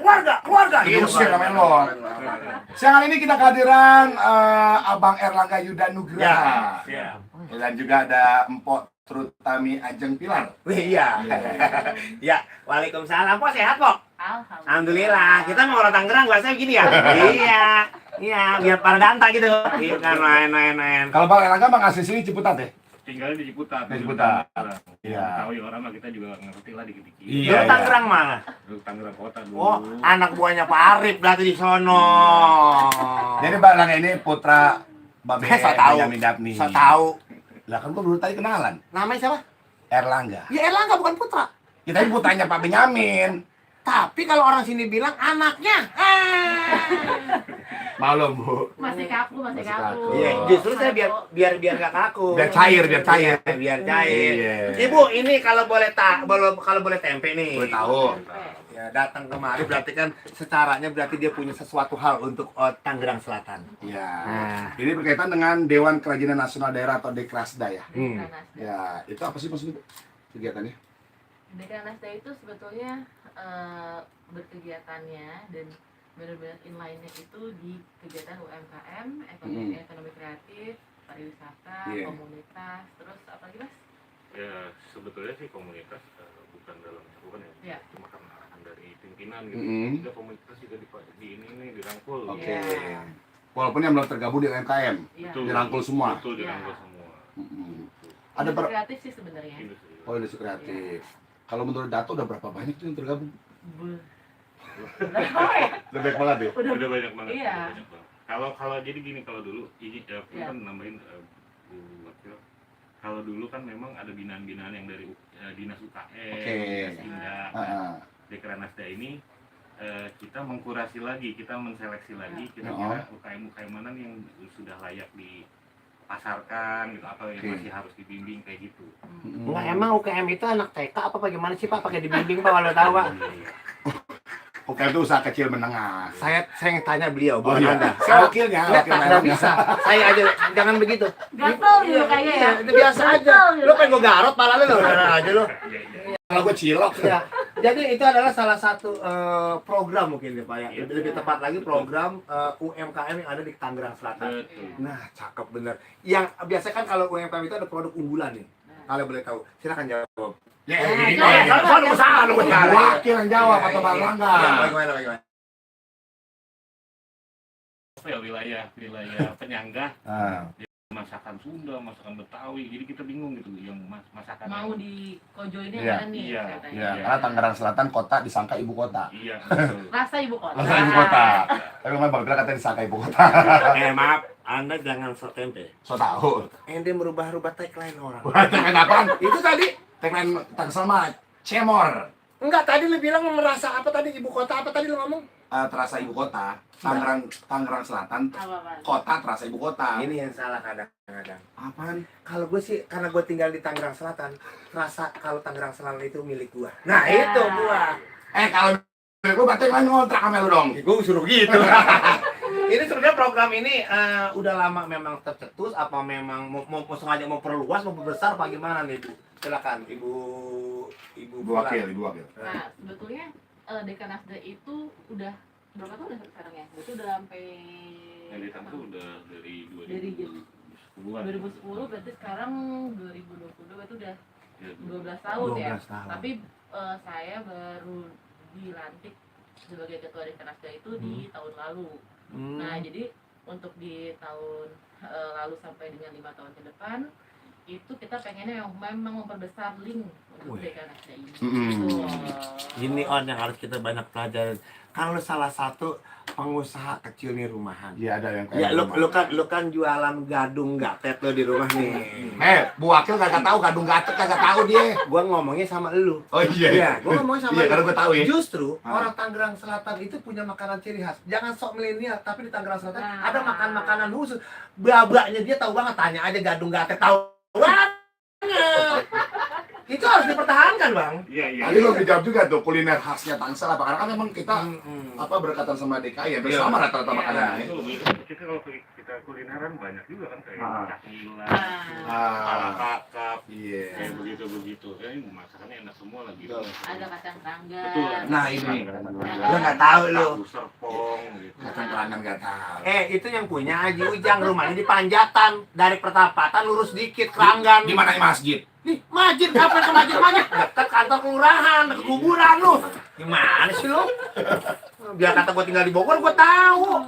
keluarga. Diusir sama lo. Siang hari ini kita kehadiran Abang Erlangga Yuda Nugraha. Ya. Dan juga ada Empok Trutami Ajeng Pilar. Iya. Ya, waalaikumsalam. Pok sehat, Pok? Alhamdulillah. Kita mau orang Tangerang bahasanya begini ya? Iya, biar pada danta gitu. Iya kan, main. Kalau Bang Erlangga Bang asli sini Ciputat ya? Tinggalnya di Ciputat. Di Ciputat. Iya. Tahu ya orang mah kita juga ngerti lah dikit-dikit. Iya. Lu Tangerang mana? Lu Tangerang kota dulu. Oh, anak buahnya Pak Arif berarti di sono. Jadi Bang Erlangga ini putra Babe Saya tahu. Benyamin Dapni. Saya tahu. Lah kan gua baru tadi kenalan. Namanya siapa? Erlangga. Ya Erlangga bukan putra. Kita ini putranya Pak Benyamin. Tapi kalau orang sini bilang anaknya. Maklum, Bu. Masih kaku. Iya, justru saya biar nggak kaku. Biar cair. Biar cair. Iya. Ibu, ini kalau boleh tempe nih. Boleh tahu. Ya, datang kemari berarti kan secaranya berarti dia punya sesuatu hal untuk Tangerang Selatan. Iya. Nah. Ini berkaitan dengan Dewan Kerajinan Nasional Daerah atau Dekrasda ya. Hmm. Ya, itu apa sih maksudnya kegiatannya? Dekranasda itu sebetulnya berkegiatannya dan benar-benar inline-nya itu di kegiatan UMKM, ekonomi kreatif, pariwisata, Iya. komunitas, terus apa lagi Mas? Ya sebetulnya sih komunitas bukan dalam cakupan ya. Iya. Cuma karena arahan dari pimpinan gitu. Mm-hmm. Juga komunitas juga di ini nih dirangkul. Oke. Iya. Walaupun yang belum tergabung di UMKM, Iya. Betul. dirangkul semua. Betul, dirangkul Iya. semua. Mm-mm. Gitu. Ada Industri kreatif sih sebenarnya. Industri. Oh, industri kreatif. Kalau menurut Dato udah berapa banyak tuh yang tergabung? Lebih banyak banget ya? Udah banyak banget. Iya. Udah banyak banget. Kalau jadi gini, kalau dulu ini Iya. kan nambahin Bu Wakil. Kalau dulu kan memang ada binaan-binaan yang dari Dinas UKM, Oke. Dinas Indah. Nah, Heeh. Dekranasda ini kita mengkurasi lagi, kita menseleksi lagi Oh. kira-kira UKM-UKM mana yang sudah layak dipasarkan gitu atau yang Oke. masih harus dibimbing kayak gitu. Mm-mm. Enggak, emang UKM itu anak TK apa bagaimana sih Pak? Pakai dibimbing Pak kalau tahu Pak. UKM itu usaha kecil menengah. Saya yang tanya beliau, Oh bukan iya, Anda. saya wakilnya, Enggak, wakil nggak bisa. Saya aja jangan begitu. Gatel gitu kayaknya ya. Itu biasa aja. Lu pengen gue garot malah lu aja lu. Iya, iya. Kalau gue cilok. Ya. Jadi itu adalah salah satu program mungkin ya Pak ya. Iya. Lebih tepat lagi program UMKM yang ada di Tangerang Selatan. Betul. Nah, cakep bener. Yang biasa kan kalau UMKM itu ada produk unggulan nih. Kalau boleh tahu, silakan jawab. Ya, ini ini kan- Soal usaha lu sekarang. wakil yang jawab atau Bang Erlangga. Bagaimana? Ya, wilayah penyangga Ah, masakan Sunda, masakan Betawi, jadi kita bingung gitu yang masakan Mau yang- di Kojo ini Iya. mana nih Iya. katanya. ya, karena Tangerang Selatan kota disangka ibu kota. Iya, betul. Rasa ibu kota. Rasa ibu kota. Tapi memang Bang Erlangga katanya disangka ibu kota. Maaf, Anda jangan sok tempe. So tahu. Ente merubah-rubah tagline orang. Tagline apaan? Itu tadi Tagline Tangsel mah cemor. enggak tadi lu bilang merasa apa tadi ibu kota apa tadi lu ngomong? Terasa ibu kota. Tangerang Selatan. Apa-apa. Kota terasa ibu kota. Ini yang salah kadang-kadang. Apaan? Kalau gue sih karena gue tinggal di Tangerang Selatan, rasa kalau Tangerang Selatan itu milik gua. Nah, Ya. itu gua. Kalau gue berarti kan ngontrak sama lu dong. Gue suruh gitu. Ini sebenarnya program ini udah lama memang tercetus apa memang mau sengaja mau perluas mau besar apa gimana nih Bu? Silakan Ibu Ibu wakil. Nah, sebetulnya Dekranasda itu udah berapa tahun udah sekarang ya? Itu udah sampai Yang ditangkap udah dari Dari 2010-an. 2010 berarti sekarang 2022 itu udah Ya, 12 tahun ya. 12 tahun. Tapi saya baru dilantik sebagai ketua Dekranasda itu di tahun lalu. Nah, jadi untuk di tahun lalu sampai dengan 5 tahun ke depan itu kita pengennya yang memang memperbesar link untuk Wih. Dekranasda ini. Mm-mm. Gitu. Ini on yang harus kita banyak pelajarin. Kalau salah satu pengusaha kecil nih rumahan. Iya ada yang kayak Ya gitu. lu kan jualan gadung gatet lo di rumah nih. Bu wakil kagak tahu gadung gatek kagak tahu dia. Gua ngomongnya sama lu. Oh iya. Iya, gua ngomongnya sama Iya, lu. karena gua tahu ya. Justru Ah. orang Tangerang Selatan itu punya makanan ciri khas. Jangan sok milenial, tapi di Tangerang Selatan Nah. ada makanan khusus. Babaknya dia tahu banget, tanya aja gadung gatet tahu banget. Itu harus dipertahankan, Bang. Iya, iya. Tadi lo dijawab juga tuh kuliner khasnya Tangsel apa? Karena kan memang kita apa berkaitan sama DKI ya, bersama rata-rata Iya. makanan. Itu lebih kita kalau kita kulineran banyak juga kan kayak Ah. camilan, Ah, kepala kakap, iya. kayak begitu. Kan masakannya enak semua lagi. Betul. Ada kacang tangga. Betul. Nah, ini. Lu nggak tahu lu. Tahu serpong gitu. Kacang kerangan nggak tahu. Itu yang punya Haji Ujang, rumahnya di Panjatan. Dari pertapatan lurus dikit, Keranggan. Di mana masjid? Nih, masjid, kapan ke masjid? Dekat kantor kelurahan, dekat kuburan lu. Gimana sih lu? Biar kata gua tinggal di Bogor, gua tahu.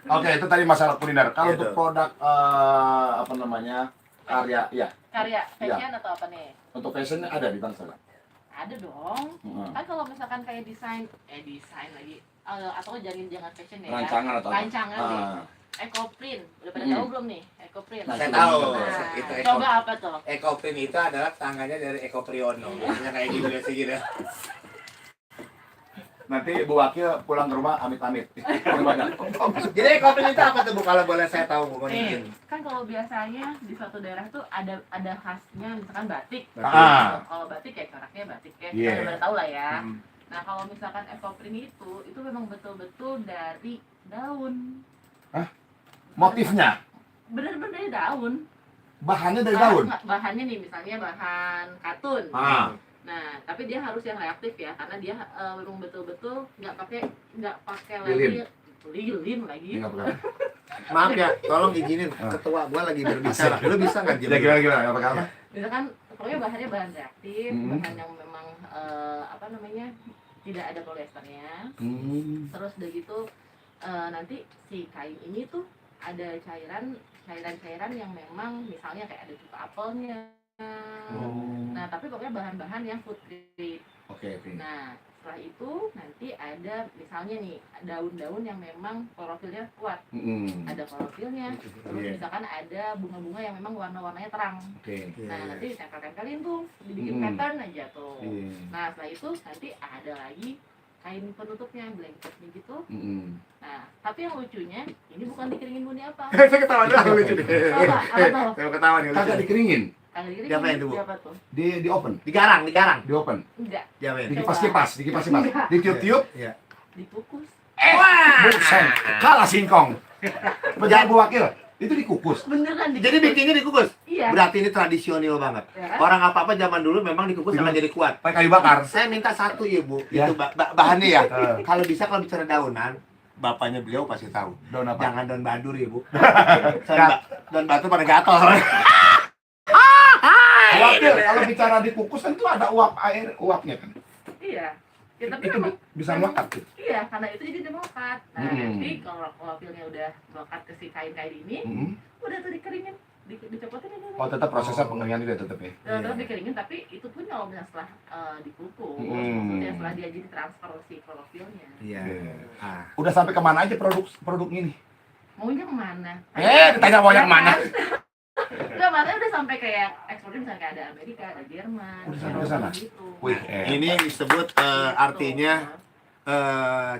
Oke, itu tadi masalah kuliner. Kalau Gitu. untuk produk apa namanya? Karya, ya. Karya fashion atau apa nih? Untuk fashionnya ada di Tangsel. Ada dong. Heeh. Kan kalau misalkan kayak desain lagi atau jangan fashion ya. Rancangan atau apa? Rancangan nih. Ah. Ecoprint. Udah pada Hmm. tahu belum nih? Ecoprint. Nah, Saya tahu. Nah, Itu coba apa tuh? Ecoprint itu adalah tangannya dari Eko Priyono. Biasanya kayak gitu biasa gitu. Nanti Bu Wakil pulang ke rumah amit-amit. Banyak. Jadi Ecoprint itu apa tuh Bu kalau boleh saya tahu Bu? Kan kalau biasanya di suatu daerah tuh ada khasnya misalkan batik. Ah. Kalau batik ya coraknya batik ya. Iya. Kita udah tahu lah ya. Nah, kalau misalkan ecoprint itu memang betul-betul dari daun. Motifnya, Bener-bener dari daun. bahannya dari daun. Bahannya nih misalnya bahan katun. Ah. Nah, tapi dia harus yang reaktif ya, karena dia memang betul-betul nggak pakai Lilin. lilin lagi. Ini nggak apa-apa. Maaf ya, tolong izinin ketua gua lagi berbicara. Lu bisa nggak Ya gimana nggak apa-apa. Misalkan pokoknya bahannya bahan reaktif, Hmm. bahan yang memang apa namanya tidak ada polyesternya. Terus udah gitu nanti si kain ini tuh ada cairan-cairan yang memang misalnya kayak ada cuka apelnya. Nah, tapi pokoknya bahan-bahan yang food grade. Oke. Nah, setelah itu nanti ada misalnya nih daun-daun yang memang klorofilnya kuat. Ada klorofilnya. Terus Iya. misalkan ada bunga-bunga yang memang warna-warnanya terang. Oke. Nah, nanti ditempel-tempelin tuh, dibikin pattern aja tuh. Nah, setelah itu nanti ada lagi kain penutupnya, blanketnya gitu. Nah, tapi yang lucunya ini bukan dikeringin murni apa? Saya ketawa dulu lucu deh. Apa tuh? Saya ketawa nih. Kagak dikeringin, Kagak dikeringin. Siapa yang itu, Bu? Siapa tuh? di open, Digarang. di open, Enggak, Jamin. dikipas-kipas, ditiup-tiup. dikukus. Wah. Buset, kalah singkong. Pejabat Bu Wakil, itu dikukus. Beneran dikukus. Jadi bikinnya dikukus. Iya. Berarti ini tradisional banget. Ya kan? Orang apa-apa zaman dulu memang dikukus akan jadi kuat. Pakai kayu bakar. Saya minta satu ya Bu, Ya. itu bahannya ya. Eh. Kalau bisa kalau bicara daunan, bapaknya beliau pasti tahu. Daun apa? Jangan daun badur ya Bu. Soalnya daun batur pada gatal. Bu Wakil, kalau bicara dikukus kan itu ada uapnya kan. Iya. Ya, tapi Itu memang bisa melekat tuh. iya, karena itu jadi dia melekat. Nah, Hmm. nanti kalau klorofilnya udah melekat ke si kain-kain ini, udah tuh dikeringin, dicopotin aja. Oh, tetap prosesnya pengeringan juga tetap ya. Terus dikeringin, tapi itu pun kalau misalnya setelah dikukus, Hmm. maksudnya setelah dia jadi transfer si klorofilnya. Iya. Ah. Udah sampai kemana aja produk ini? Maunya kemana? Ditanya maunya kemana? Udah, makanya udah sampai kayak ekspornya misalnya kayak ada Amerika, ada Jerman, Udah sampai ke sana? gitu. Wih, Ini disebut artinya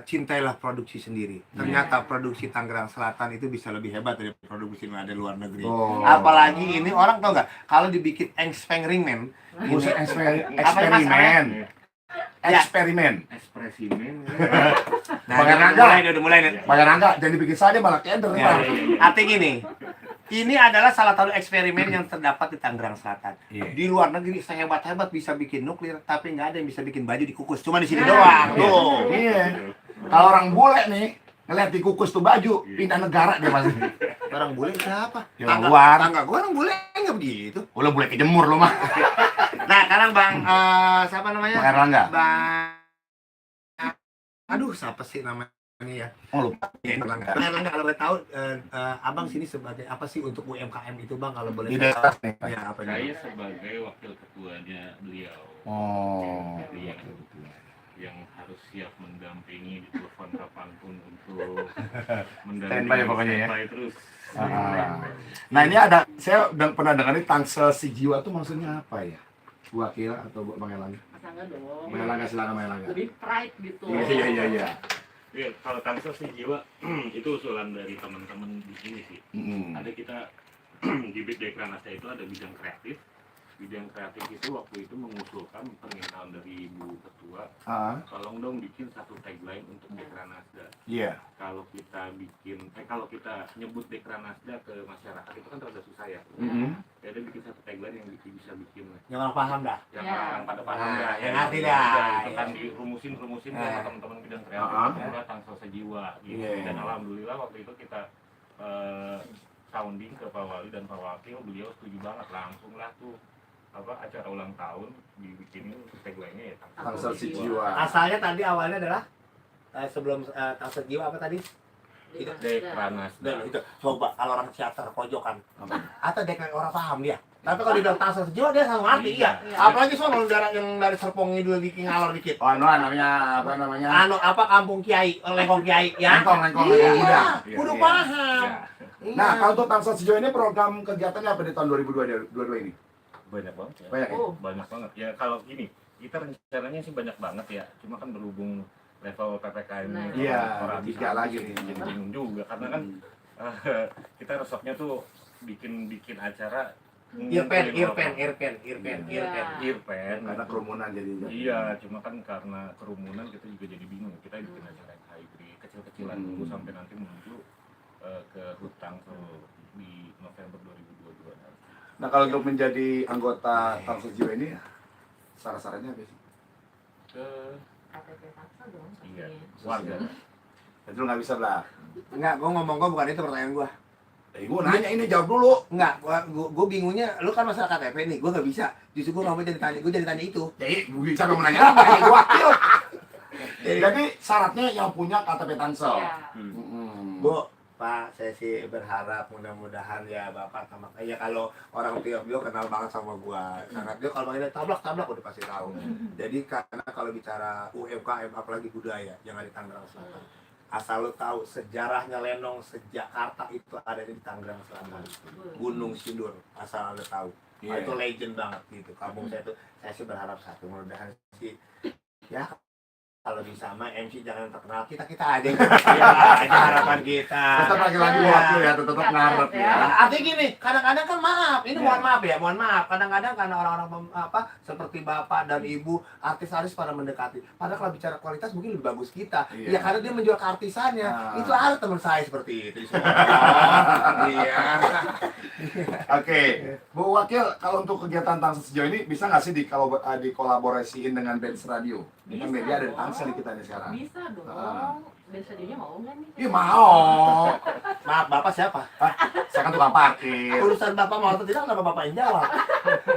cintailah produksi sendiri. Ternyata produksi Tangerang Selatan itu bisa lebih hebat dari produksi yang ada di luar negeri. Oh. Apalagi ini orang tau nggak? Kalau dibikin eksperimen, Buset, Mas? eksperimen. Ya. Eksperimen. Espresimen. nah, Bang Erlangga. udah mulai nih. Bayar angga, jangan dibikin saja malah keder. Ya, artinya gini, ini adalah salah satu eksperimen yang terdapat di Tangerang Selatan. Iya. Di luar negeri sehebat-hebat bisa bikin nuklir, tapi nggak ada yang bisa bikin baju dikukus. Cuma di sini doang. Tuh. Iya. Kalau orang bule nih, ngeliat dikukus tuh baju, pindah negara dia pasti. Orang bule siapa? Ya, orang luar. Tangga gua orang bule nggak begitu. Oh, lo boleh kejemur lo mah. Nah, sekarang Bang, siapa namanya? Bang Erlangga. Bang, aduh, siapa sih namanya ya? Oh, lupa. Ya, Erlangga. Bang Erlangga, kalau boleh tahu, Abang sini sebagai apa sih untuk UMKM itu Bang? Kalau boleh Di tahu. daerah nih. Ya, apa Saya nih? sebagai wakil ketuanya beliau. Oh. Iya. Yang harus siap mendampingi di telepon kapanpun untuk Standby ya pokoknya ya. standby terus. Ah. Nah, ini ada, saya pernah dengar ini Tangsel si jiwa tuh maksudnya apa ya? Bu Wakil atau Bang Erlangga? Masa enggak dong? Bang Erlangga, silakan Bang Erlangga. Lebih pride gitu. Iya. Iya, kalau Tangsel si jiwa itu usulan dari teman-teman di sini sih. Ada kita di Bit Dekranasda itu ada bidang kreatif, bidang kreatif itu waktu itu mengusulkan permintaan dari Ibu Ketua, Ah, tolong dong bikin satu tagline untuk Dekranasda. iya. Kalau kita kalau kita nyebut Dekranasda ke masyarakat itu kan terasa susah ya. Mm-mm. Ya udah bikin satu tagline yang bisa bikin Yang orang paham dah. yang Ya. orang pada paham Nah, ya. yang ngerti dah. Itu kan dirumusin sama teman-teman bidang kreatif. Ah. Udah Tangsel Sejiwa gitu. Iya. Dan alhamdulillah waktu itu kita sounding ke Pak Wali dan Pak Wakil, beliau setuju banget, langsung lah tuh acara ulang tahun dibikinin tagline-nya ya Tangsel Sejiwa. Asalnya tadi awalnya adalah sebelum Tangsel Jiwa apa tadi? Dekranasda. Dan itu coba kalau orang teater pojokan Apa? atau deklarasi orang paham dia. Tapi kalau dibilang Tangsel Sejiwa dia sama mati Iya. iya. Apalagi soal yang dari Serpong Idul di ngalor dikit. Oh, namanya apa namanya? Kampung Kiai, Lengkong Kiai ya. Lengkong Iya, udah. kudu Iya. paham. Ya, Nah, kalau untuk Tangsel Sejiwa ini program kegiatannya apa di tahun 2022 ini? banyak banget ya. Banyak ya? Oh, Banyak banget. Ya kalau gini, kita rencananya sih banyak banget ya. Cuma kan berhubung level PPKM Nah. Iya, orang tiga lagi nih. jadi bingung juga karena kan kita resepnya tuh bikin acara Irpen. Karena kerumunan jadinya. Iya, cuma kan karena kerumunan kita juga jadi bingung. Kita bikin acara yang hybrid, kecil-kecilan dulu sampai nanti menuju ke Hutang di November 2022. Nah, kalau untuk menjadi anggota Tangsel Sejiwa ini, syarat-syaratnya apa sih? Ke KTP Tangsel dong Iya. pastinya. warga. Itu nggak bisa belah. Enggak, gua bukan itu pertanyaan gua. Gue nanya ini jawab dulu. Enggak, gua bingungnya lu kan masalah KTP nih, gua nggak bisa. Justru gua nggak mau jadi tanya itu. Jadi gue bisa dong menanya apa? Gue wakil. Jadi syaratnya yang punya KTP Tangsel. Iya. Mm-mm. Bu, Pak, saya sih berharap mudah-mudahan ya Bapak sama ya kalau orang beliau kenal banget sama gua. Sangat dia kalau ini tablak udah pasti tahu. Jadi karena kalau bicara UMKM apalagi budaya jangan di Tangerang Selatan. Asal lu tahu sejarahnya Lenong sejak Jakarta itu ada di Tangerang Selatan. Gunung Sindur, asal lu tahu. Iya. Itu legend banget gitu. Kampung saya sih berharap satu mudah-mudahan sih ya kalau bisa mah MC jangan terkenal kita aja ya, itu harapan kita. Tetap lagi-lagi Ya. wakil ya, tetap ngarep ya. Nah, artinya gini, kadang-kadang kan maaf, ini mohon maaf. Kadang-kadang karena orang-orang seperti bapak dan ibu, artis-artis pada mendekati. Padahal kalau bicara kualitas mungkin lebih bagus kita. Iya. Ya karena dia menjual keartisannya. Nah. Itu ada teman saya seperti itu. Iya. Oke, Bu Wakil, kalau untuk kegiatan Tangsel Sejiwa ini bisa nggak sih dikolaborasiin dengan Benz Radio? Ini kan Bisa media ada di dong. Tangsel kita nih sekarang. Bisa dong. Ah. Biasa dia mau nggak nih? Iya mau. Maaf, bapak siapa? Saya kan tukang parkir. Urusan bapak mau atau tidak, kenapa bapak yang jawab?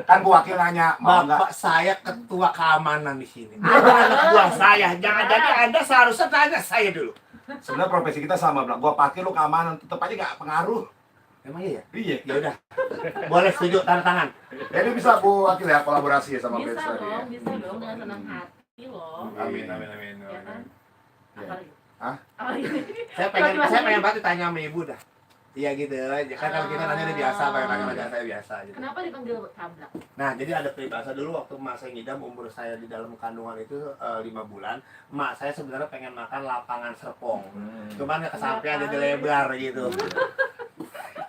Kan Bu Wakil nanya mau nggak? Bapak saya ketua keamanan di sini. Ada anak buah saya. Jangan jadi Anda seharusnya tanya saya dulu. Sebenarnya profesi kita sama, bilang gua parkir lu keamanan, tetap aja nggak pengaruh. Emang iya ya? Iya. Ya udah. Boleh setuju tanda tangan. Jadi bisa Bu Wakil ya kolaborasi ya sama Benz Bisa Radio. ya? dong, bisa dong dengan senang hati loh. Amin. Ya kan? Apa lagi? Hah? Apa lagi? Saya pengen banget tanya sama ibu dah. Iya gitu aja. Kan kalau kita nanya udah biasa, pengen nanya saya biasa gitu. Kenapa dipanggil cablak? Nah, jadi ada peribahasa dulu waktu emak saya ngidam, umur saya di dalam kandungan itu 5 bulan. Emak saya sebenarnya pengen makan lapangan Serpong. Cuman ya kesampaian jadi lebar gitu.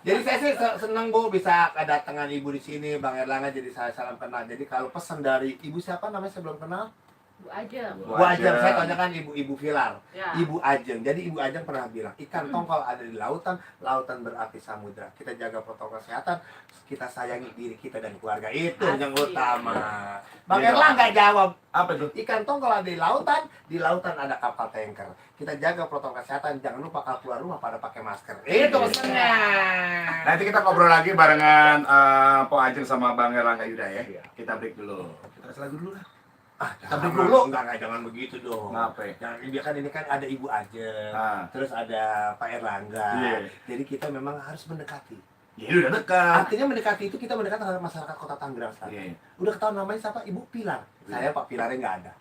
Jadi saya sih seneng Bu bisa kedatangan ibu di sini, Bang Erlangga jadi saya salam kenal. Jadi kalau pesan dari ibu siapa namanya saya belum kenal? Bu aja. Bu Ajeng, saya tanya kan ibu Pilar. Ya. Ibu Ajeng, jadi Ibu Ajeng pernah bilang ikan tongkol ada di lautan, lautan berarti samudra. Kita jaga protokol kesehatan, kita sayangi diri kita dan keluarga itu yang Asik. utama. Bang Iya. Erlangga jawab, Apa itu? ikan tongkol ada di lautan ada kapal tanker. Kita jaga protokol kesehatan, jangan lupa kalau keluar rumah pada pakai masker. Itu pesannya. Nanti kita ngobrol lagi barengan Po Ajeng sama Bang Erlangga Yuda ya. Kita break dulu. Kita kasih lagu dulu lah. Tapi dulu enggak jangan begitu dong. Kenapa ya? Jangan ini kan ada Ibu Ajeng, Ah. terus ada Pak Erlangga. Iya. Jadi kita memang harus mendekati. Ya udah dekat. Artinya mendekati itu kita mendekati terhadap masyarakat Kota Tangerang Selatan. Iya. Udah ketahuan namanya siapa? Ibu Pilar. Iya. Saya Pak Pilarnya nggak ada.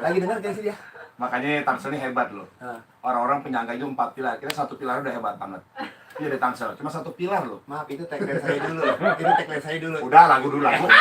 Lagi dengar gak sih dia? Makanya Tangsel ini hebat loh. Ah. Orang-orang penyangka itu 4 pilar. Kita 1 pilar udah hebat banget. Iya di Tangsel. Cuma 1 pilar loh. Maaf itu tagline saya dulu. Itu tagline saya dulu. Udah lagu dulu lagu.